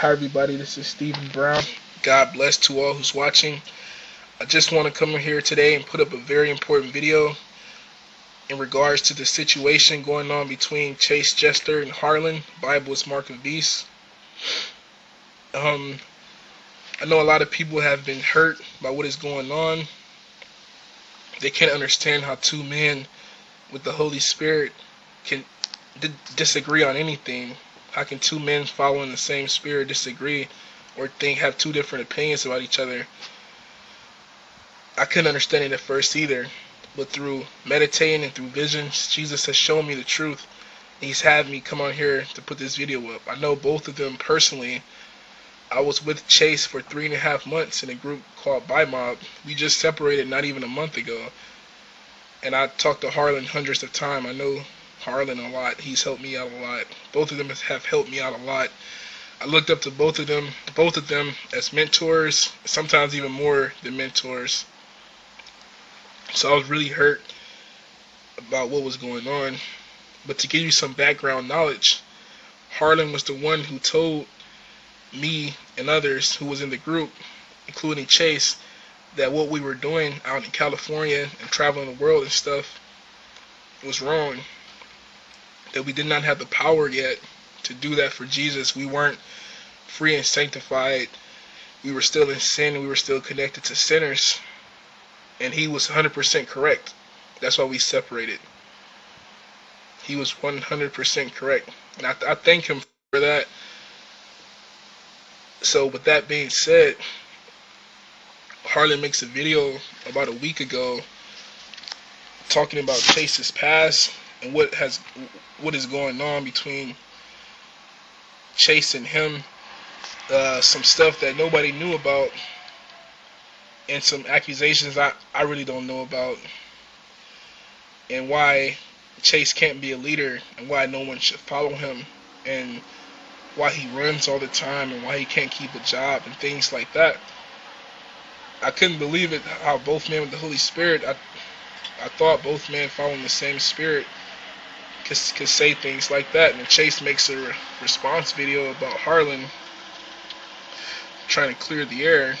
Hi everybody, this is Stephen Brown. God bless to all who's watching. I just want to come in here today and put up a very important video in regards to the situation going on between Chase Jester and Harlan, Bible's Mark of Beast. I know a lot of people have been hurt by what is going on. They can't understand how two men with the Holy Spirit can disagree on anything. How can two men following the same spirit disagree or have two different opinions about each other? I couldn't understand it at first either, but through meditating and through visions, Jesus has shown me the truth. He's had me come on here to put this video up. I know both of them personally. I was with Chase for 3.5 months in a group called BiMob. We just separated not even a month ago. And I talked to Harlan hundreds of times. I know Harlan a lot. He's helped me out a lot. Both of them have helped me out a lot. I looked up to both of them as mentors, sometimes even more than mentors. So I was really hurt about what was going on. But to give you some background knowledge, Harlan was the one who told me and others who was in the group, including Chase, that what we were doing out in California and traveling the world and stuff was wrong. That we did not have the power yet to do that for Jesus. We weren't free and sanctified. We were still in sin. We were still connected to sinners. And he was 100% correct. That's why we separated. He was 100% correct. And I thank him for that. So with that being said, Harlan makes a video about a week ago talking about Chase's past and what is going on between Chase and him. Some stuff that nobody knew about, and some accusations I really don't know about, and why Chase can't be a leader, and why no one should follow him, and why he runs all the time, and why he can't keep a job, and things like that. I couldn't believe it, how both men with the Holy Spirit, I thought both men following the same spirit could say things like that. And then Chase makes a response video about Harlan trying to clear the air.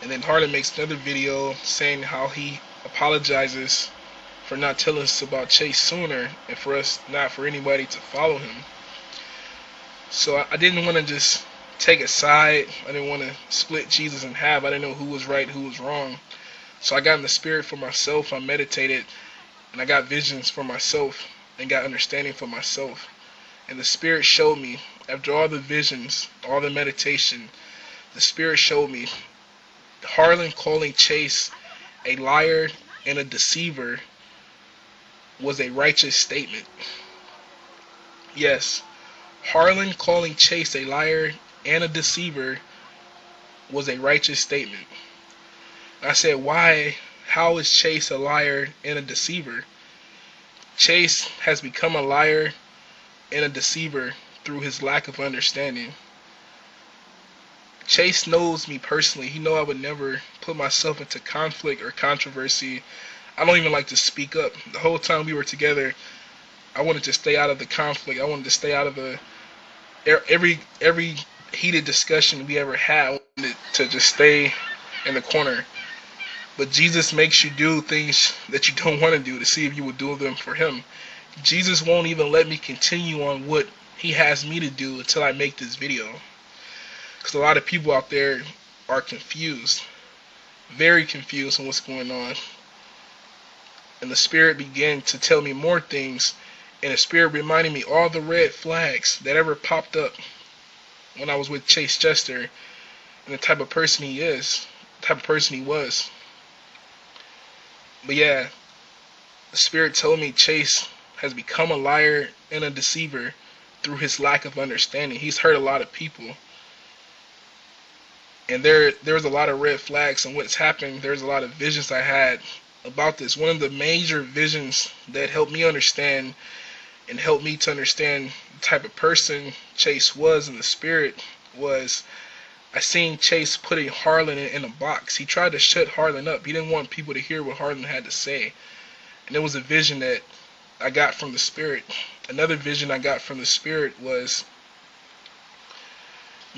And then Harlan makes another video saying how he apologizes for not telling us about Chase sooner, and for anybody to follow him. So I didn't want to just take a side. I didn't want to split Jesus in half. I didn't know who was right, who was wrong. So I got in the spirit for myself. I meditated, and I got visions for myself, and got understanding for myself. And the Spirit showed me, after all the visions, all the meditation, the Spirit showed me Harlan calling Chase a liar and a deceiver was a righteous statement. Yes, Harlan calling Chase a liar and a deceiver was a righteous statement. I said, why? How is Chase a liar and a deceiver? Chase has become a liar and a deceiver through his lack of understanding. Chase knows me personally. He knows I would never put myself into conflict or controversy. I don't even like to speak up. The whole time we were together, I wanted to stay out of the conflict. I wanted to stay out of every heated discussion we ever had. I wanted to just stay in the corner. But Jesus makes you do things that you don't want to do to see if you will do them for him. Jesus won't even let me continue on what he has me to do until I make this video. Because a lot of people out there are confused. Very confused on what's going on. And the Spirit began to tell me more things. And the Spirit reminded me all the red flags that ever popped up when I was with Chase Jester. And the type of person he is. The type of person he was. But yeah, the Spirit told me Chase has become a liar and a deceiver through his lack of understanding. He's hurt a lot of people. And there's a lot of red flags on what's happened. There's a lot of visions I had about this. One of the major visions that helped me understand and helped me to understand the type of person Chase was in the Spirit was I seen Chase putting Harlan in a box. He tried to shut Harlan up. He didn't want people to hear what Harlan had to say. And it was a vision that I got from the Spirit. Another vision I got from the Spirit was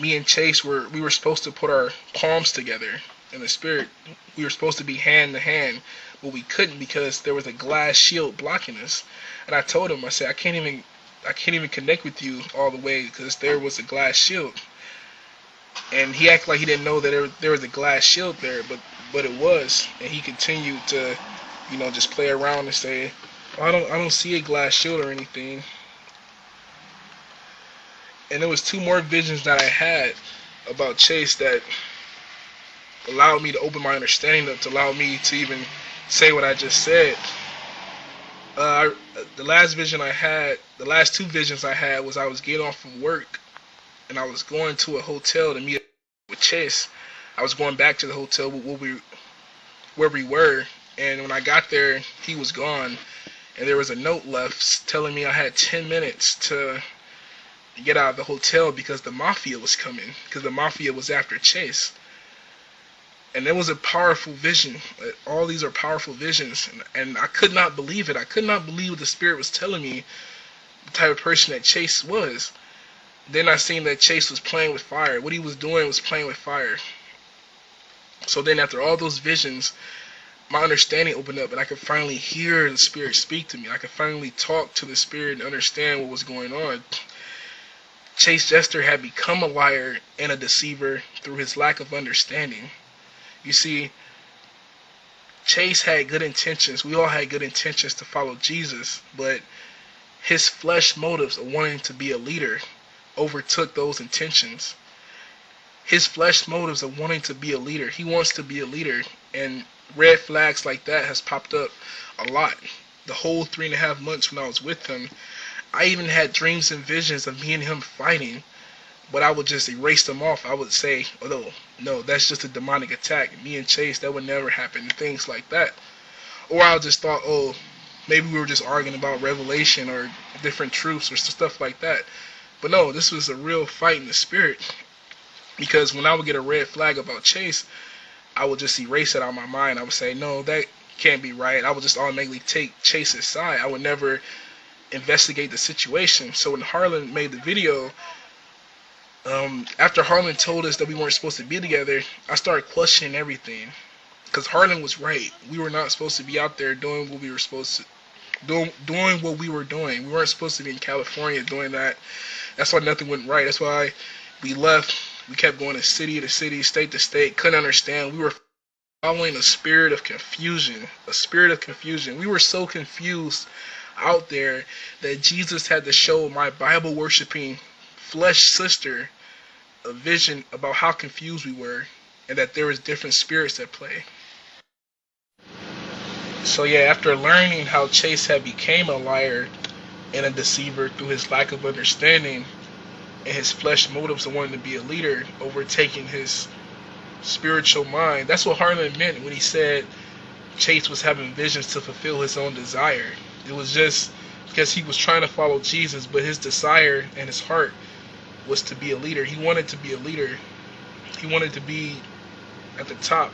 me and Chase we were supposed to put our palms together in the spirit. We were supposed to be hand to hand, but we couldn't because there was a glass shield blocking us. And I told him, I said, I can't even connect with you all the way because there was a glass shield. And he acted like he didn't know that there was a glass shield there, but it was. And he continued to, just play around and say, oh, I don't see a glass shield or anything. And there was two more visions that I had about Chase that allowed me to open my understanding up, to allow me to even say what I just said. The last two visions I had was I was getting off from work and I was going to a hotel to meet up with Chase. I was going back to the hotel where we were, and when I got there, he was gone, and there was a note left telling me I had 10 minutes to get out of the hotel because the mafia was coming, because the mafia was after Chase. And it was a powerful vision. All these are powerful visions, and I could not believe it. I could not believe what the Spirit was telling me, the type of person that Chase was. Then I seen that Chase was playing with fire. What he was doing was playing with fire. So then after all those visions, my understanding opened up, and I could finally hear the Spirit speak to me. I could finally talk to the Spirit and understand what was going on. Chase Jester had become a liar and a deceiver through his lack of understanding. You see, Chase had good intentions. We all had good intentions to follow Jesus, but his flesh motives of wanting to be a leader overtook those intentions. His flesh motives of wanting to be a leader. He wants to be a leader, and red flags like that has popped up a lot. The whole 3.5 months when I was with him, I even had dreams and visions of me and him fighting, but I would just erase them off. I would say, oh no, that's just a demonic attack. Me and Chase, that would never happen, things like that. Or I just thought, oh, maybe we were just arguing about revelation or different truths or stuff like that. But no, this was a real fight in the spirit, because when I would get a red flag about Chase, I would just erase it out of my mind. I would say, no, that can't be right. I would just automatically take Chase's side. I would never investigate the situation. So when Harlan made the video, after Harlan told us that we weren't supposed to be together, I started questioning everything, because Harlan was right. We were not supposed to be out there doing what we were supposed to doing what we were doing. We weren't supposed to be in California doing that. That's why nothing went right. That's why we left. We kept going to city, state to state. Couldn't understand. We were following a spirit of confusion. A spirit of confusion. We were so confused out there that Jesus had to show my Bible worshiping flesh sister a vision about how confused we were, and that there was different spirits at play. So yeah, after learning how Chase had became a liar and a deceiver through his lack of understanding and his flesh motives of wanting to be a leader overtaking his spiritual mind, that's what Harlan meant when he said Chase was having visions to fulfill his own desire. It was just because he was trying to follow Jesus, but his desire and his heart was to be a leader. He wanted to be a leader. He wanted to be at the top,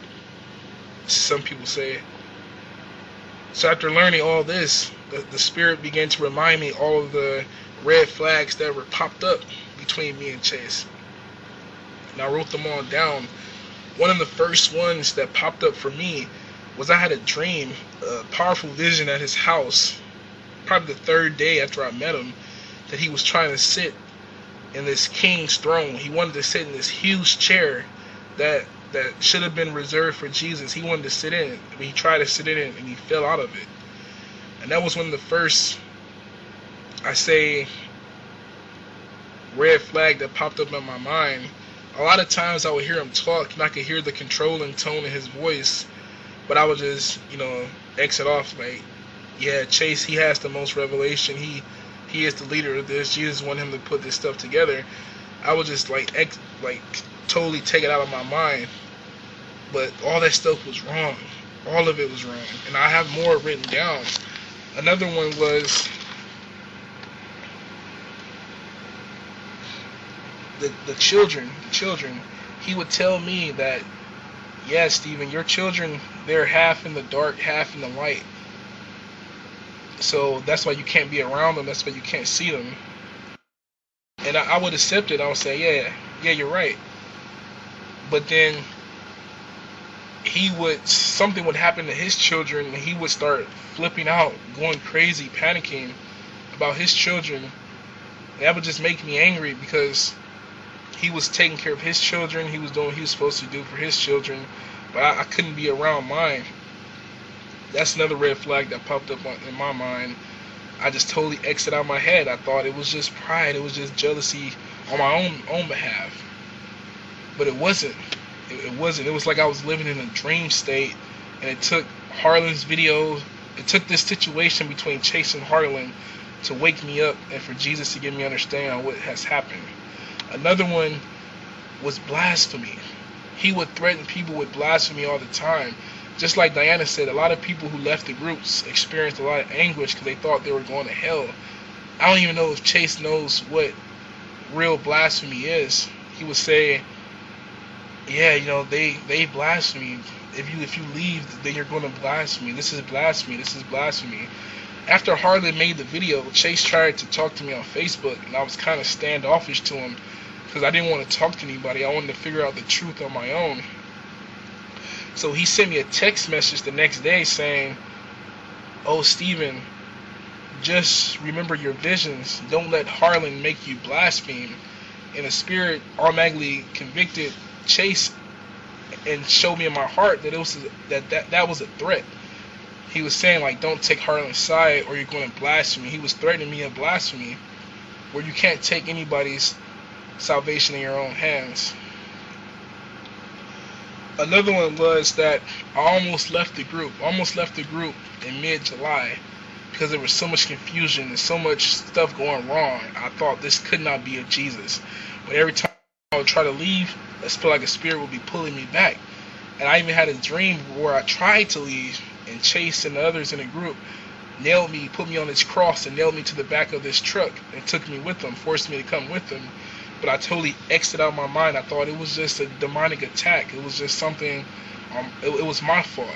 some people say. So after learning all this, the Spirit began to remind me all of the red flags that were popped up between me and Chase. And I wrote them all down. One of the first ones that popped up for me was I had a dream, a powerful vision at his house, probably the third day after I met him, that he was trying to sit in this king's throne. He wanted to sit in this huge chair that should have been reserved for Jesus. He wanted to sit in it, but he tried to sit in it and he fell out of it. And that was one of the first, I say, red flag that popped up in my mind. A lot of times I would hear him talk and I could hear the controlling tone in his voice, but I would just, exit off like, yeah, Chase, he has the most revelation. He is the leader of this. Jesus wanted him to put this stuff together. I would just totally take it out of my mind. But all that stuff was wrong. All of it was wrong. And I have more written down. Another one was the children. He would tell me that, yeah, Stephen, your children, they're half in the dark, half in the light. So that's why you can't be around them. That's why you can't see them. And I would accept it. I would say, yeah, yeah, you're right. But then something would happen to his children, and he would start flipping out, going crazy, panicking about his children. And that would just make me angry because he was taking care of his children. He was doing what he was supposed to do for his children, but I couldn't be around mine. That's another red flag that popped up in my mind. I just totally exited out my head. I thought it was just pride. It was just jealousy on my own behalf. But it wasn't. It wasn't. It was like I was living in a dream state, and it took Harlan's video. It took this situation between Chase and Harlan to wake me up and for Jesus to give me understanding on what has happened. Another one was blasphemy. He would threaten people with blasphemy all the time. Just like Diana said, a lot of people who left the groups experienced a lot of anguish because they thought they were going to hell. I don't even know if Chase knows what real blasphemy is. He would say, yeah, they blaspheme. If you leave, then you're going to blaspheme. This is blasphemy. This is blasphemy. After Harlan made the video, Chase tried to talk to me on Facebook, and I was kind of standoffish to him because I didn't want to talk to anybody. I wanted to figure out the truth on my own. So he sent me a text message the next day saying, "Oh, Steven, just remember your visions. Don't let Harlan make you blaspheme." And the Spirit automatically convicted Chase and showed me in my heart that it was that was a threat. He was saying, like, don't take Harlan's side or you're going to blaspheme. He was threatening me of blasphemy, where you can't take anybody's salvation in your own hands. Another one was that I almost left the group in mid-July because there was so much confusion and so much stuff going wrong. I thought this could not be of Jesus. But every time I would try to leave, I felt like a spirit would be pulling me back. And I even had a dream where I tried to leave, and Chase and the others in the group nailed me, put me on this cross and nailed me to the back of this truck and took me with them, forced me to come with them. But I totally exited out of my mind. I thought it was just a demonic attack. It was just something, it was my fault.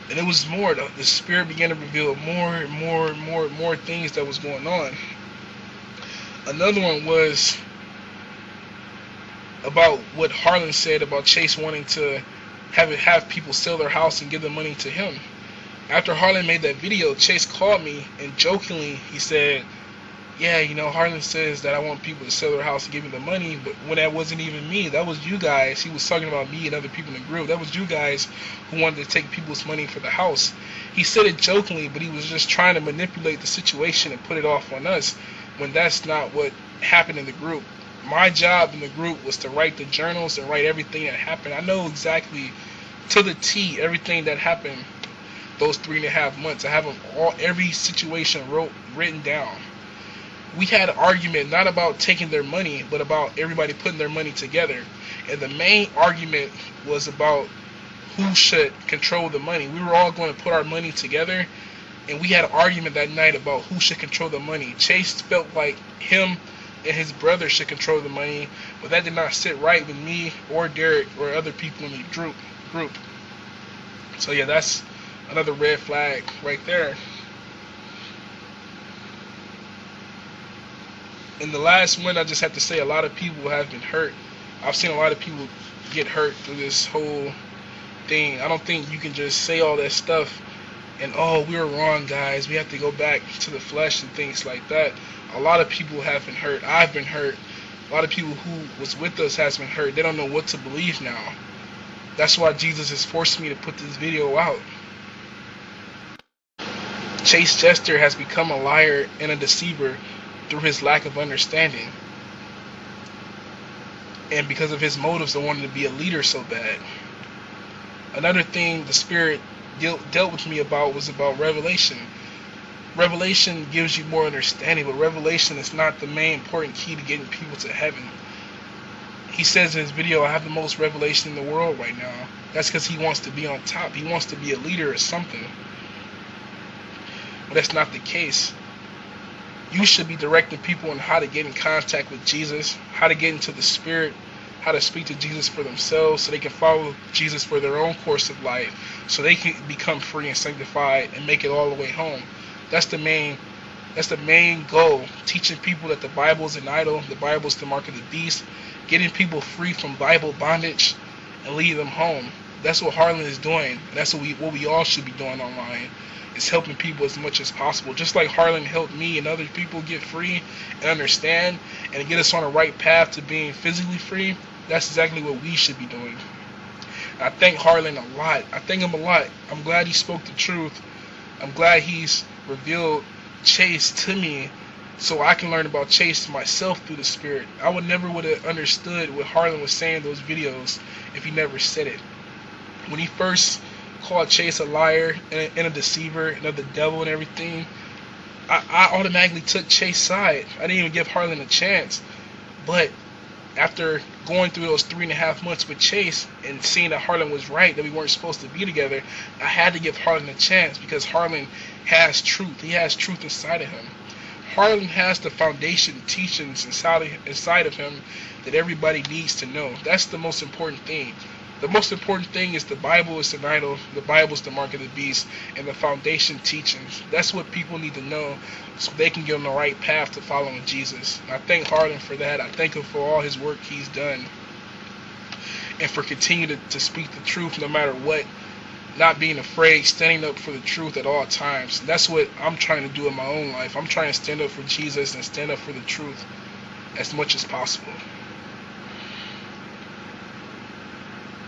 And it was more, the Spirit began to reveal more and more things that was going on. Another one was about what Harlan said about Chase wanting to have people sell their house and give the money to him. After Harlan made that video, Chase called me and jokingly he said, yeah, Harlan says that I want people to sell their house and give me the money, but when that wasn't even me, that was you guys. He was talking about me and other people in the group. That was you guys who wanted to take people's money for the house. He said it jokingly, but he was just trying to manipulate the situation and put it off on us when that's not what happened in the group. My job in the group was to write the journals and write everything that happened. I know exactly to the T everything that happened those 3.5 months. I have every situation written down. We had an argument not about taking their money, but about everybody putting their money together. And the main argument was about who should control the money. We were all going to put our money together, and we had an argument that night about who should control the money. Chase felt like him and his brother should control the money, but that did not sit right with me or Derek or other people in the group. So yeah, that's another red flag right there. And the last one, I just have to say, a lot of people have been hurt. I've seen a lot of people get hurt through this whole thing. I don't think you can just say all that stuff and, oh, we were wrong, guys. We have to go back to the flesh and things like that. A lot of people have been hurt. I've been hurt. A lot of people who was with us has been hurt. They don't know what to believe now. That's why Jesus has forced me to put this video out. Chase Jester has become a liar and a deceiver through his lack of understanding. And because of his motives of wanting to be a leader so bad. Another thing the Spirit dealt with me about was about revelation. Revelation gives you more understanding, but revelation is not the main important key to getting people to heaven. He says in his video, I have the most revelation in the world right now. That's because he wants to be on top. He wants to be a leader or something. But that's not the case. You should be directing people on how to get in contact with Jesus, how to get into the Spirit, how to speak to Jesus for themselves so they can follow Jesus for their own course of life, so they can become free and sanctified and make it all the way home. That's the main That's the main goal. Teaching people that the Bible is an idol, the Bible is the mark of the beast, getting people free from Bible bondage and leading them home. That's what Harlan is doing. And that's what we all should be doing online. Is helping people as much as possible. Just like Harlan helped me and other people get free and understand and get us on the right path to being physically free, that's exactly what we should be doing. I thank Harlan a lot. I thank him a lot. I'm glad he spoke the truth. I'm glad he's revealed Chase to me so I can learn about Chase myself through the Spirit. I would never would have understood what Harlan was saying in those videos if he never said it. When he first called Chase a liar and a deceiver and of the devil and everything, I automatically took Chase's side. I didn't even give Harlan a chance. But after going through those 3.5 months with Chase and seeing that Harlan was right, that we weren't supposed to be together, I had to give Harlan a chance because Harlan has truth. He has truth inside of him. Harlan has the foundation teachings inside of him that everybody needs to know. That's the most important thing. The most important thing is the Bible is an idol, the Bible is the mark of the beast, and the foundation teachings. That's what people need to know so they can get on the right path to following Jesus. And I thank Harlan for that. I thank him for all his work he's done and for continuing to speak the truth no matter what, not being afraid, standing up for the truth at all times. And that's what I'm trying to do in my own life. I'm trying to stand up for Jesus and stand up for the truth as much as possible.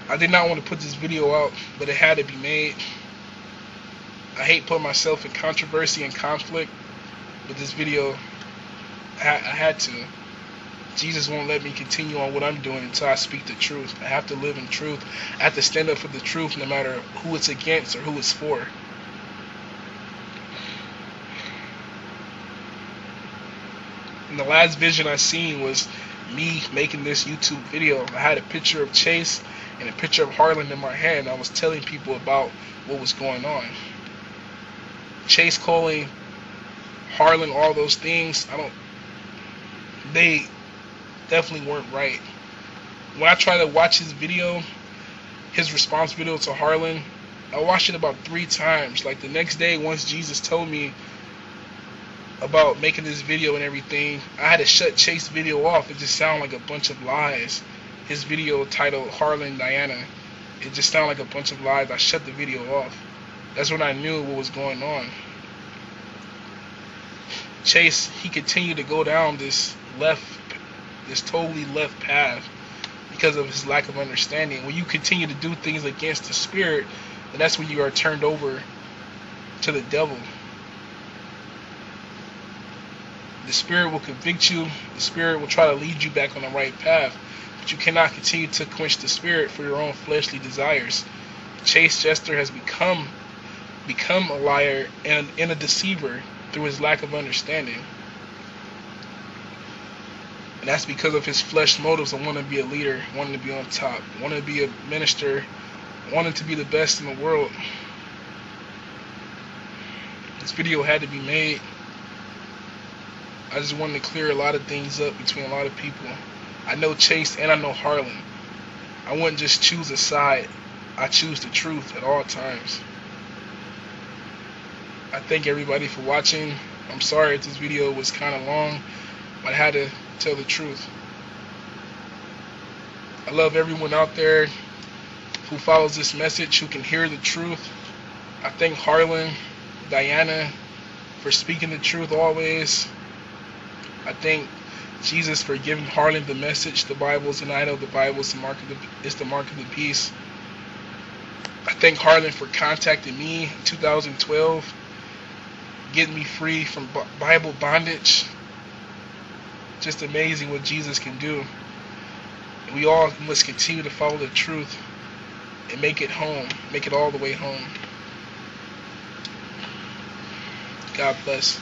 I did not want to put this video out, but it had to be made. I hate putting myself in controversy and conflict, but this video, I had to. Jesus won't let me continue on what I'm doing until I speak the truth. I have to live in truth. I have to stand up for the truth no matter who it's against or who it's for. And the last vision I seen was me making this YouTube video. I had a picture of Chase and a picture of Harlan in my hand. I was telling people about what was going on. Chase calling Harlan all those things, they definitely weren't right. When I try to watch his video, his response video to Harlan, I watched it about 3 times. Like the next day, once Jesus told me about making this video and everything, I had to shut Chase's video off. It just sounded like a bunch of lies. His video titled Harlan Diana, it just sounded like a bunch of lies. I shut the video off. That's when I knew what was going on. Chase, he continued to go down this totally left path because of his lack of understanding. When you continue to do things against the Spirit, then that's when you are turned over to the devil. The Spirit will convict you. The Spirit will try to lead you back on the right path. But you cannot continue to quench the Spirit for your own fleshly desires. Chase Jester has become a liar and a deceiver through his lack of understanding. And that's because of his flesh motives of wanting to be a leader, wanting to be on top, wanting to be a minister, wanting to be the best in the world. This video had to be made. I just wanted to clear a lot of things up between a lot of people. I know Chase and I know Harlan. I wouldn't just choose a side. I choose the truth at all times. I thank everybody for watching. I'm sorry if this video was kind of long, but I had to tell the truth. I love everyone out there who follows this message, who can hear the truth. I thank Harlan, Diana for speaking the truth always. I thank Jesus for giving Harlan the message. The Bible is an idol. The Bible is the mark of the beast. I thank Harlan for contacting me in 2012, getting me free from Bible bondage. Just amazing what Jesus can do. And we all must continue to follow the truth and make it home, make it all the way home. God bless.